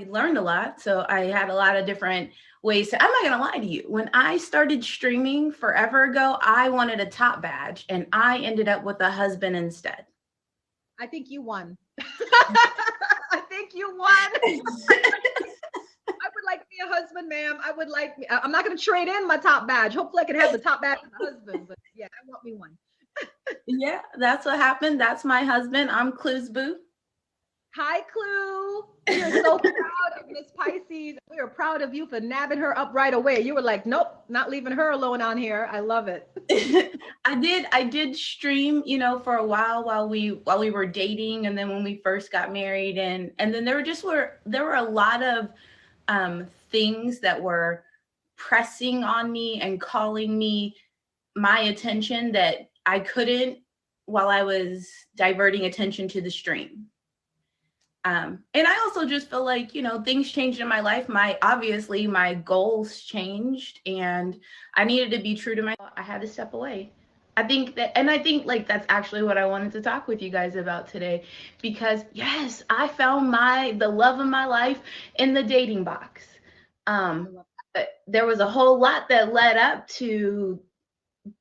learned a lot. So I had a lot of different ways to, I'm not going to lie to you. When I started streaming forever ago, I wanted a top badge and I ended up with a husband instead. I think you won. I think you won. I would like me a husband, ma'am. I would like me. I'm not going to trade in my top badge. Hopefully, I can have the top badge and the husband. But yeah, I want me one. Yeah, that's what happened. That's my husband. I'm Clue's boo. Hi, Clue. We are so proud of Miss Pisces. We are proud of you for nabbing her up right away. You were like, nope, not leaving her alone on here. I love it. I did stream, for a while we were dating, and then when we first got married, and then there were a lot of things that were pressing on me and calling me my attention that I couldn't while I was diverting attention to the stream. And I also just feel like, things changed in my life. Obviously my goals changed and I needed to be true to myself. I had to step away. I think like that's actually what I wanted to talk with you guys about today, because yes, I found the love of my life in the dating box. But there was a whole lot that led up to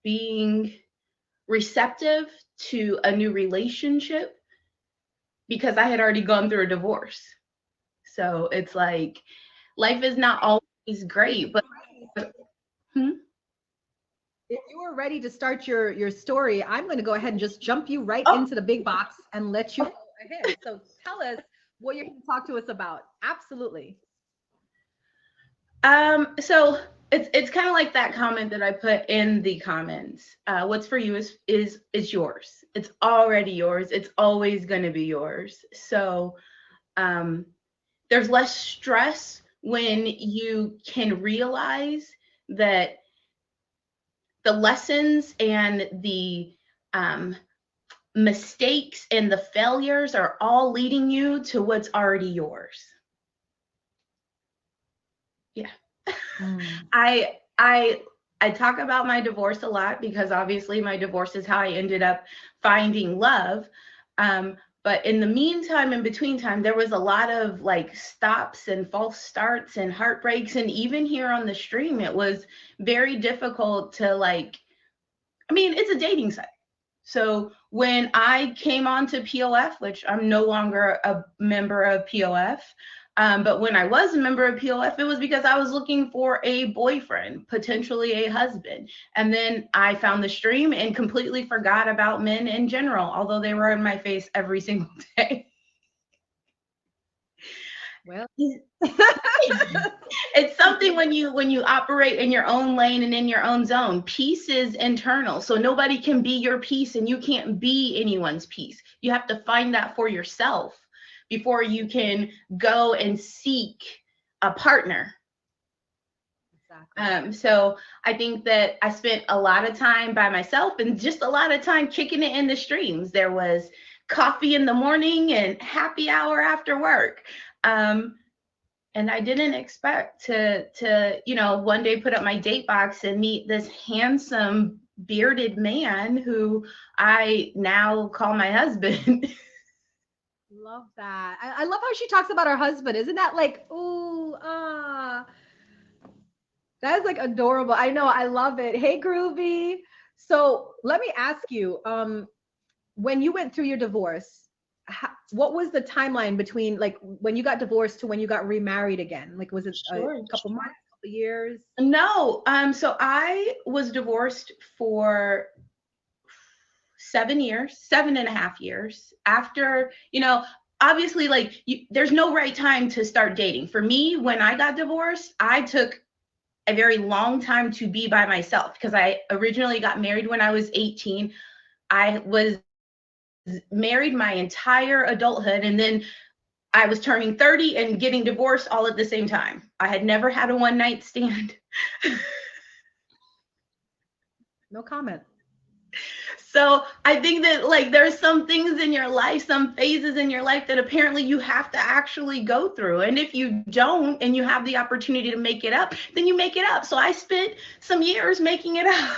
being receptive to a new relationship because I had already gone through a divorce. So it's like life is not always great, but hmm? If you are ready to start your story, I'm going to go ahead and just jump you right Oh, into the big box and let you go ahead. So tell us what you're going to talk to us about. Absolutely. so it's kind of like that comment that I put in the comments. What's for you is yours. It's already yours. It's always going to be yours. So um, there's less stress when you can realize that the lessons and the um, mistakes and the failures are all leading you to what's already yours. Yeah. Mm. I talk about my divorce a lot because obviously my divorce is how I ended up finding love. But in the meantime, in between time, there was a lot of like stops and false starts and heartbreaks. And even here on the stream, it was very difficult to like, I mean, it's a dating site. So when I came onto POF, which I'm no longer a member of POF, but when I was a member of POF, it was because I was looking for a boyfriend, potentially a husband. And then I found the stream and completely forgot about men in general, although they were in my face every single day. Well, It's something when you operate in your own lane and in your own zone. Peace is internal, so nobody can be your peace and you can't be anyone's peace. You have to find that for yourself before you can go and seek a partner. exactly. So I think that I spent a lot of time by myself and just a lot of time kicking it in the streams. There was coffee in the morning and happy hour after work. Um, and I didn't expect to one day put up my date box and meet this handsome bearded man who I now call my husband. Love that. I love how she talks about her husband. Isn't that like, ooh, that is like adorable. I know. I love it. Hey, Groovy. So let me ask you, when you went through your divorce, what was the timeline between like when you got divorced to when you got remarried again? Like, was it a Sure. couple months, couple years? No, so I was divorced for 7 years, 7.5 years after, obviously, like, there's no right time to start dating. For me, when I got divorced, I took a very long time to be by myself because I originally got married when I was 18. I was married my entire adulthood, and then I was turning 30 and getting divorced all at the same time. I had never had a one night stand. No comment. So I think that like there's some things in your life, some phases in your life that apparently you have to actually go through. And if you don't and you have the opportunity to make it up, then you make it up. So I spent some years making it up.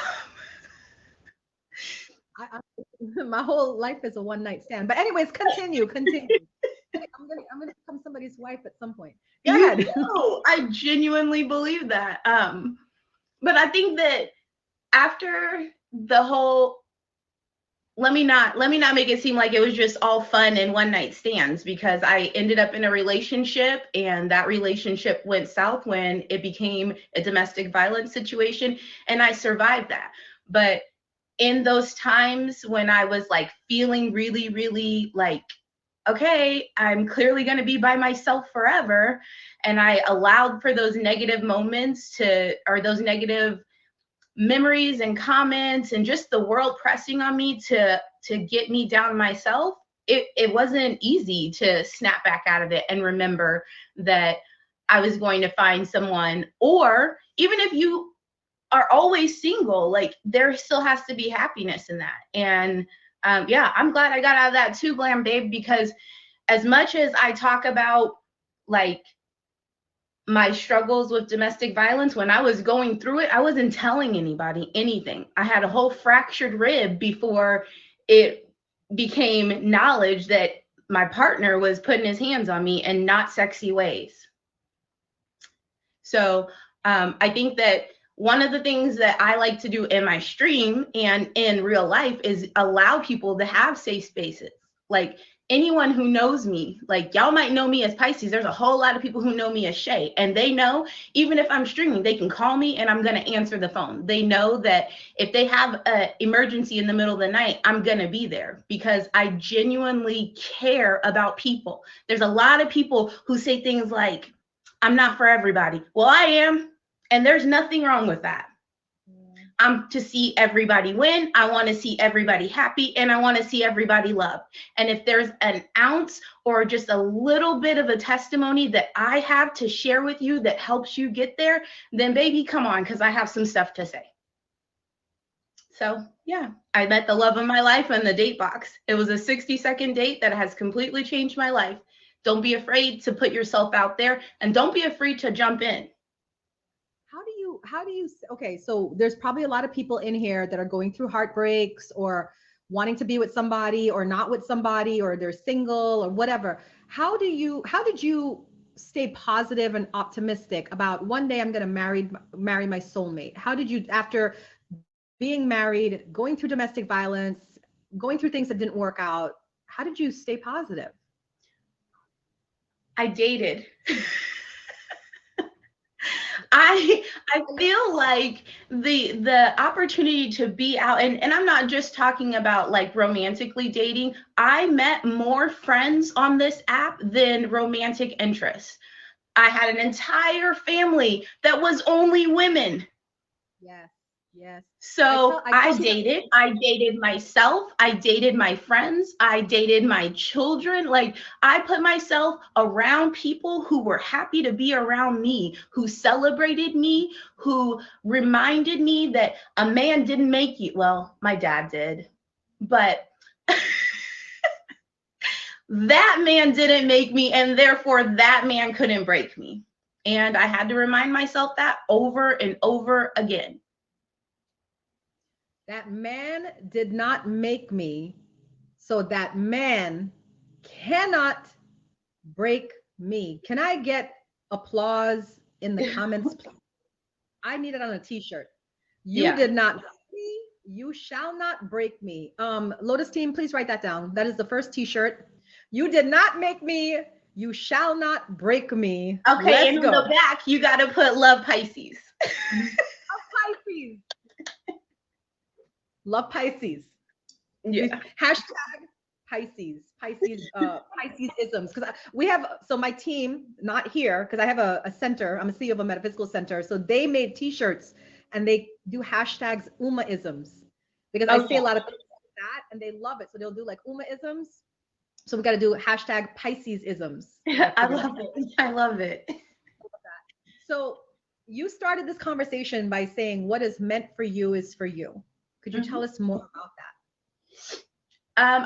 My whole life is a one night stand. But anyways, continue, continue. I'm gonna become somebody's wife at some point. Go You ahead. know, I genuinely believe that. But I think that after the whole, let me not make it seem like it was just all fun and one night stands, because I ended up in a relationship and that relationship went south when it became a domestic violence situation, and I survived that. But in those times when I was like feeling really, really like, okay, I'm clearly going to be by myself forever, and I allowed for those negative moments to, or those negative memories and comments and just the world pressing on me to get me down myself, it wasn't easy to snap back out of it and remember that I was going to find someone. Or even if you are always single, like there still has to be happiness in that. And yeah, I'm glad I got out of that too, Glam Babe, because as much as I talk about like my struggles with domestic violence, when I was going through it, I wasn't telling anybody anything. I had a whole fractured rib before it became knowledge that my partner was putting his hands on me in not sexy ways. So I think that one of the things that I like to do in my stream and in real life is allow people to have safe spaces. Like anyone who knows me, like y'all might know me as Pisces. There's a whole lot of people who know me as Shay, and they know even if I'm streaming, they can call me and I'm going to answer the phone. They know that if they have an emergency in the middle of the night, I'm going to be there because I genuinely care about people. There's a lot of people who say things like, I'm not for everybody. Well, I am. And there's nothing wrong with that. I'm to see everybody win. I want to see everybody happy, and I want to see everybody loved. And if there's an ounce or just a little bit of a testimony that I have to share with you that helps you get there, then baby, come on, because I have some stuff to say. So yeah, I met the love of my life in the date box. It was a 60-second date that has completely changed my life. Don't be afraid to put yourself out there, and don't be afraid to jump in. Okay, so there's probably a lot of people in here that are going through heartbreaks or wanting to be with somebody or not with somebody, or they're single or whatever. How did you stay positive and optimistic about one day I'm going to marry my soulmate? How did you, after being married, going through domestic violence, going through things that didn't work out, how did you stay positive? I dated. I feel like the opportunity to be out, and I'm not just talking about like romantically dating. I met more friends on this app than romantic interests. I had an entire family that was only women. Yes. Yes. So I tell people, I dated myself, I dated my friends, I dated my children. Like I put myself around people who were happy to be around me, who celebrated me, who reminded me that a man didn't make you. Well, my dad did, but that man didn't make me, and therefore that man couldn't break me. And I had to remind myself that over and over again. that man did not make me, so that man cannot break me. Can I get applause in the comments, please? I need it on a t-shirt. You Yeah. did not make me, you shall not break me. Lotus team, please write that down. That is the first t-shirt. You did not make me, you shall not break me. Okay, Let's and go. on the back, you got to put love Pisces. Pisces. Love Pisces. Yeah. Hashtag Pisces, Pisces isms. Because we have, so my team, not here, because I have a center, I'm a CEO of a metaphysical center. So they made t-shirts and they do hashtags Uma-isms. Because I say a lot of things like that and they love it. So they'll do like Uma-isms. So we got to do hashtag Pisces isms. I love it. I love it. So you started this conversation by saying what is meant for you is for you. Could you tell us more about that?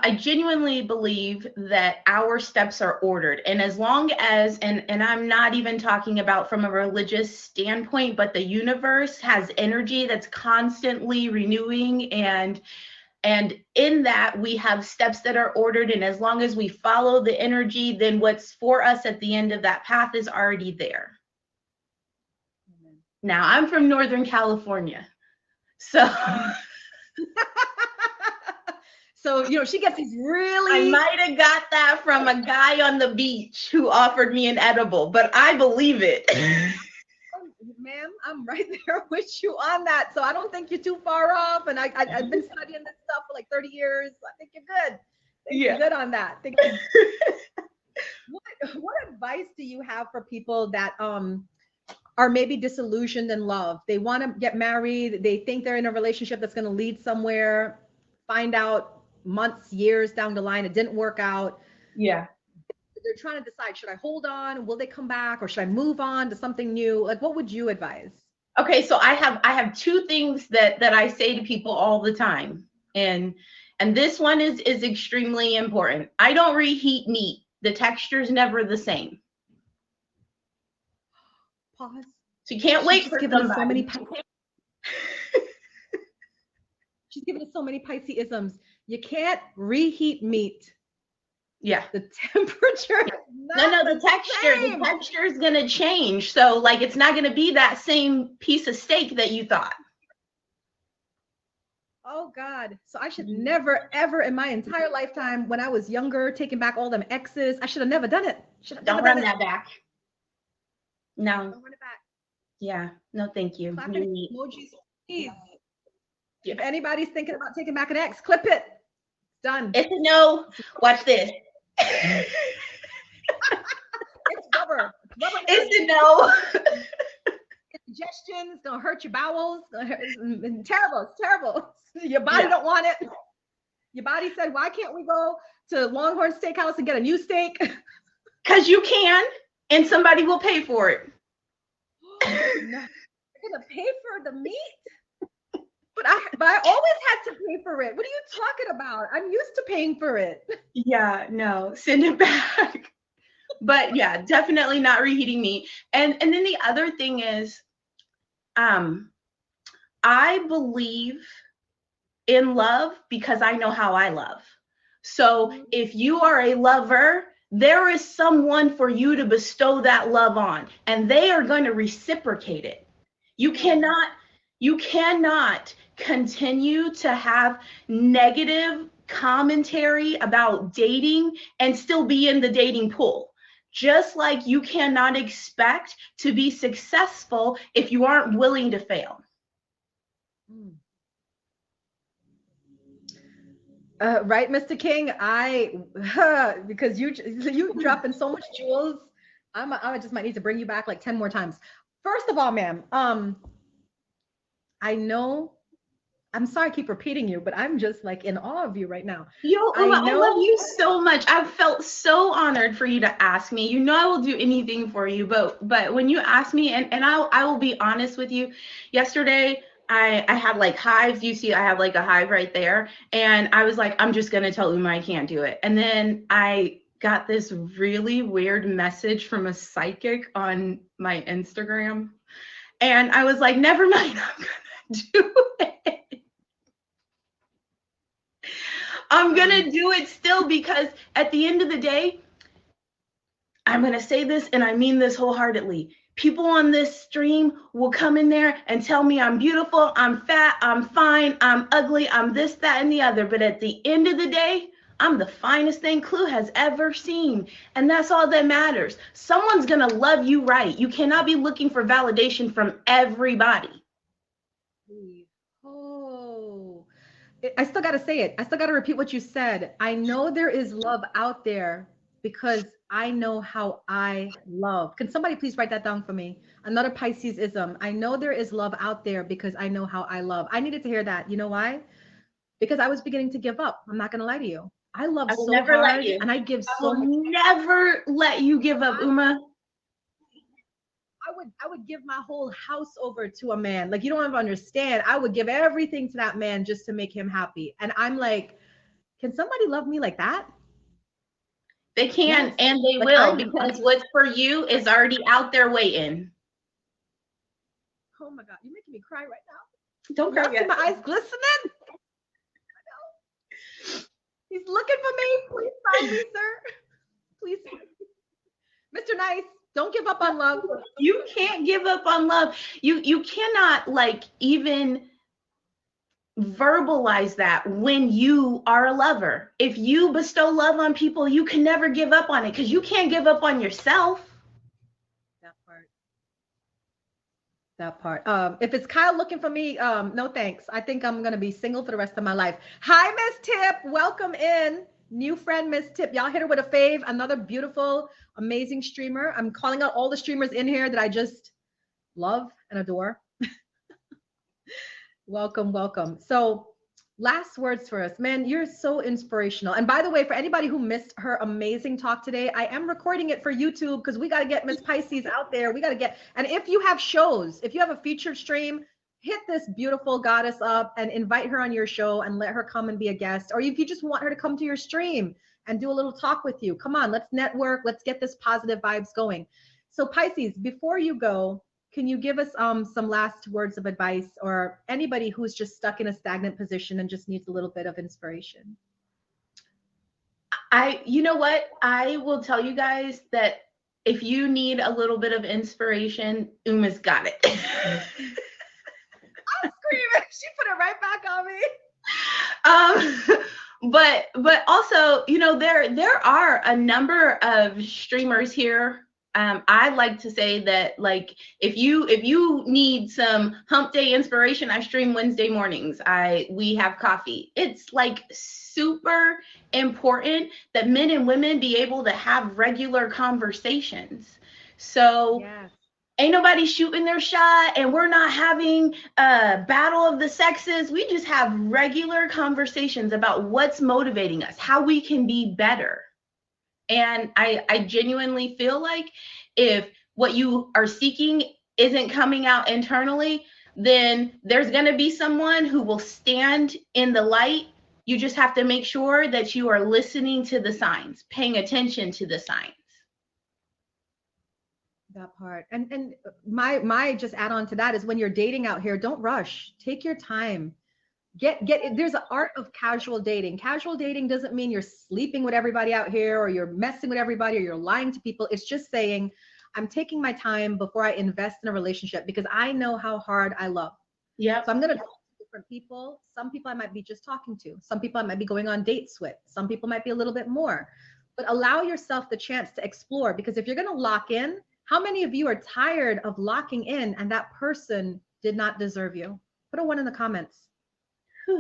I genuinely believe that our steps are ordered. And as long as, and I'm not even talking about from a religious standpoint, but the universe has energy that's constantly renewing and And in that, we have steps that are ordered. And as long as we follow the energy, then what's for us at the end of that path is already there. Now, I'm from Northern California. So, so, you know, she gets these really. I might have got that from a guy on the beach who offered me an edible, but I believe it. Ma'am, I'm right there with you on that. So I don't think you're too far off. And I've been studying this stuff for like 30 years. I think you're good. You're good on that. What advice do you have for people that are maybe disillusioned in love? They want to get married. They think they're in a relationship that's going to lead somewhere. Find out months, years down the line, it didn't work out. Yeah. They're trying to decide, should I hold on? Will they come back, or should I move on to something new? Like, what would you advise? Okay, so I have two things that I say to people all the time. And this one is extremely important. I don't reheat meat. The texture is never the same. Pause. So you can't wait for somebody. So many She's giving us so many Pisces-isms. You can't reheat meat. Yeah. The temperature. No, the texture is going to change. So like, it's not going to be that same piece of steak that you thought. Oh God. So I should never, ever in my entire lifetime, when I was younger, taking back all them exes, I should have never done it. Don't run that back. No. Don't run it back. Yeah. No, thank you. Emojis, please. Yeah. If anybody's thinking about taking back an ex, clip it. Done. It's a no. Watch this. It's rubber. It's a no. Indigestion. It's gonna hurt your bowels. It's terrible. It's terrible. Your body don't want it. Your body said, "Why can't we go to Longhorn Steakhouse and get a new steak?" Because you can, and somebody will pay for it. No, you're gonna pay for the meat. But I always had to pay for it. What are you talking about? I'm used to paying for it. Yeah, no, send it back. But yeah, definitely not reheating meat. And then the other thing is, I believe in love because I know how I love. So if you are a lover, there is someone for you to bestow that love on, and they are going to reciprocate it. You cannot continue to have negative commentary about dating and still be in the dating pool. Just like you cannot expect to be successful if you aren't willing to fail. Right, Mr. King? Because you dropping so much jewels, I just might need to bring you back like 10 more times. First of all, ma'am, I know, I'm sorry I keep repeating you, but I'm just like in awe of you right now. I love you so much. I've felt so honored for you to ask me. You know I will do anything for you, but when you ask me, and I will be honest with you, yesterday I had like hives. You see I have like a hive right there. And I was like, I'm just going to tell Uma I can't do it. And then I got this really weird message from a psychic on my Instagram. And I was like, never mind, I'm going to do it. I'm going to do it still, because at the end of the day, I'm going to say this, and I mean this wholeheartedly. People on this stream will come in there and tell me I'm beautiful, I'm fat, I'm fine, I'm ugly, I'm this, that, and the other. But at the end of the day, I'm the finest thing Clue has ever seen. And that's all that matters. Someone's going to love you right. You cannot be looking for validation from everybody. Oh, I still got to say it. I still got to repeat what you said. I know there is love out there because I know how I love. Can somebody please write that down for me? Another Pisces-ism. I know there is love out there because I know how I love. I needed to hear that. You know why? Because I was beginning to give up. I'm not going to lie to you. I love so hard, and I give so much. Never let you give up, Uma. I would give my whole house over to a man. Like, you don't even understand. I would give everything to that man just to make him happy. And I'm like, can somebody love me like that? They can, yes. And they will, because what's for you is already out there waiting. Oh my God, you're making me cry right now. Don't cry yet. My eyes glistening. He's looking for me. Please find me, sir. Please. Mr. Nice, don't give up on love. You can't give up on love. You cannot like even verbalize that when you are a lover. If you bestow love on people, you can never give up on it because you can't give up on yourself. That part. That part. If it's Kyle looking for me, no thanks. I think I'm gonna be single for the rest of my life. Hi, Miss Tip. Welcome in. New friend, Miss Tip. Y'all hit her with a fave. Another beautiful, amazing streamer. I'm calling out all the streamers in here that I just love and adore. Welcome, welcome. So last words for us. Man, you're so inspirational. And by the way, for anybody who missed her amazing talk today, I am recording it for YouTube because we got to get Miss Pisces out there. We got to get, and if you have shows, if you have a featured stream, hit this beautiful goddess up and invite her on your show and let her come and be a guest. Or if you just want her to come to your stream and do a little talk with you, come on, let's network. Let's get this positive vibes going. So Pisces, before you go, can you give us some last words of advice, or anybody who's just stuck in a stagnant position and just needs a little bit of inspiration? You know what? I will tell you guys that if you need a little bit of inspiration, Uma's got it. I'm screaming. She put it right back on me. But also, you know, there are a number of streamers here. I like to say that, like, if you need some hump day inspiration, I stream Wednesday mornings. We have coffee. It's like super important that men and women be able to have regular conversations. So Yes. ain't nobody shooting their shot, and we're not having a battle of the sexes. We just have regular conversations about what's motivating us, how we can be better. And I genuinely feel like if what you are seeking isn't coming out internally, then there's going to be someone who will stand in the light. You just have to make sure that you are listening to the signs, paying attention to the signs. That part. And my just add on to that is when you're dating out here, don't rush. Take your time. There's an art of casual dating. Casual dating doesn't mean you're sleeping with everybody out here, or you're messing with everybody, or you're lying to people. It's just saying, I'm taking my time before I invest in a relationship because I know how hard I love. Yeah. So I'm going to talk to different people. Some people I might be just talking to. Some people I might be going on dates with. Some people might be a little bit more. But allow yourself the chance to explore, because if you're going to lock in, how many of you are tired of locking in and that person did not deserve you? Put a 1 in the comments.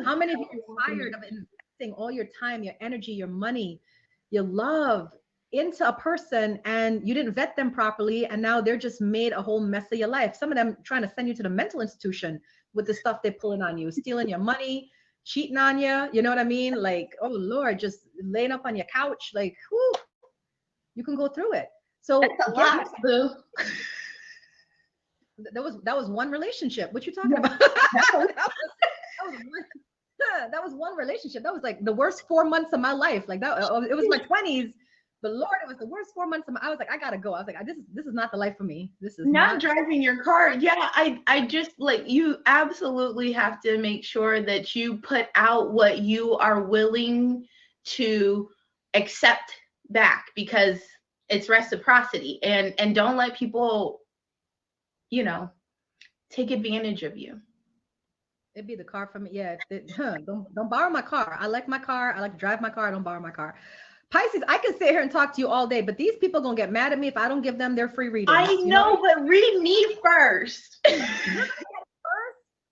How many of you are tired of investing all your time, your energy, your money, your love into a person, and you didn't vet them properly, and now they're just made a whole mess of your life? Some of them trying to send you to the mental institution with the stuff they're pulling on you, stealing your money, cheating on you. You know what I mean? Like, oh Lord, just laying up on your couch, like, whoo, you can go through it. So that's a lot, boo. That was one relationship. What you talking about? That was one relationship. That was like the worst 4 months of my life. Like that, it was my 20s. But Lord, it was the worst 4 months of I was like, I gotta go. I was like, this is not the life for me. This is not driving your car. Yeah, I just, like, you absolutely have to make sure that you put out what you are willing to accept back, because it's reciprocity, and don't let people, you know, take advantage of you. It'd be the car for me. Yeah. Don't borrow my car. I like my car. I like to drive my car. Don't borrow my car. Pisces, I can sit here and talk to you all day, but these people gonna get mad at me if I don't give them their free reading. I know, but read me first.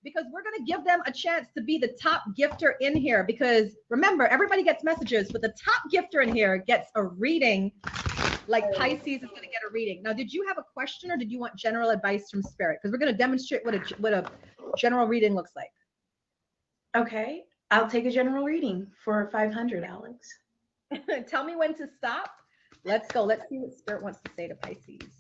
Because we're gonna give them a chance to be the top gifter in here. Because remember, everybody gets messages, but the top gifter in here gets a reading. Like Pisces is gonna get a reading. Now, did you have a question, or did you want general advice from Spirit? Because we're gonna demonstrate what a general reading looks like. Okay, I'll take a general reading for 500, Alex. Tell me when to stop. Let's go. Let's see what Spirit wants to say to Pisces.